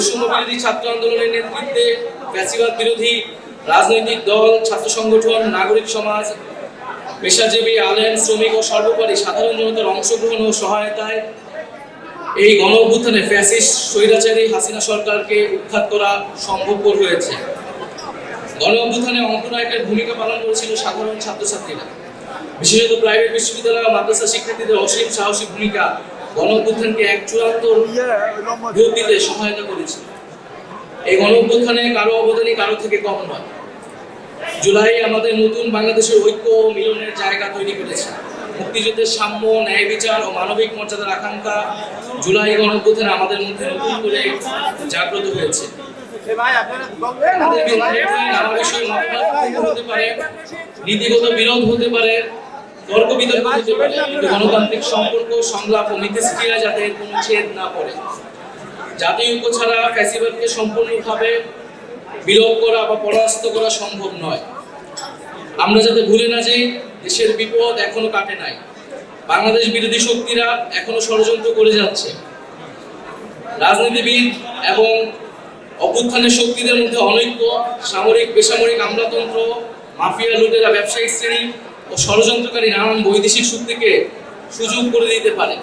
বৈষম্য বিরোধী ছাত্র আন্দোলনের নেতৃত্বে ফ্যাসিবাদ বিরোধী রাজনৈতিক দল, ছাত্র সংগঠন, নাগরিক সমাজ, পেশাজীবী, আলেম, শ্রমিক ও সর্বোপরি সাধারণ জনতার অংশগ্রহণ ও সহায়তায় এই গণ অভ্যুত্থানে ফ্যাসিস্ট স্বৈরাচারী হাসিনা সরকারকে উৎখাত করা সম্ভবপর হয়েছে। গণ অভ্যুত্থানে অংশনায়কের ভূমিকা পালন করেছিল সাধারণ ছাত্রছাত্রীরা। বিশেষত প্রাইভেট বিশ্ববিদ্যালয় ও মাদ্রাসা শিক্ষার্থীদের অসীম সাহসী ভূমিকা গণ অভ্যুত্থানকে এক চূড়ান্ত রূপ দিতে সহায়তা করেছে। এই গণ অভ্যুত্থানে কারো অবদানই কারো থেকে কম নয়। জুলাই আমাদের নতুন বাংলাদেশের ঐক্য ও মিলনের জায়গা তৈরি করেছে। মুক্তিযুদ্ধের সাম্য, ন্যায় বিচার ও মানবিক মর্যাদার আকাঙ্ক্ষা জুলাই গণ অভ্যুত্থানে আমাদের মধ্যে নতুন করে জাগ্রত হয়েছে। নীতিগত বিরোধ হতে পারে, তর্ক বিতর্ক হতে পারে, কিন্তু গণতান্ত্রিক সম্পর্ক, সংলাপ ও মিথস্ক্রিয়া যাতে কোনো ছেদ না পড়ে। জাতীয় ঐক্য ছাড়া ফ্যাসিবাদকে সম্পূর্ণভাবে বিলোপ করা বা পরাস্ত করা সম্ভব নয়। আমরা যাতে ভুলে না যাই, দেশের বিপদ এখনো কাটে নাই। বাংলাদেশ বিরোধী শক্তিরা এখনো ষড়যন্ত্র করে যাচ্ছে। রাজনীতিবিদ এবং অভ্যুত্থানের শক্তিদের মধ্যে অনৈক্য, সামরিক বেসামরিক আমলাতন্ত্র, মাফিয়া, লুটেরা, ব্যবসায়িক শ্রেণী ও ষড়যন্ত্রকারী নানান বৈদেশিক শক্তিকে সুযোগ করে দিতে পারে।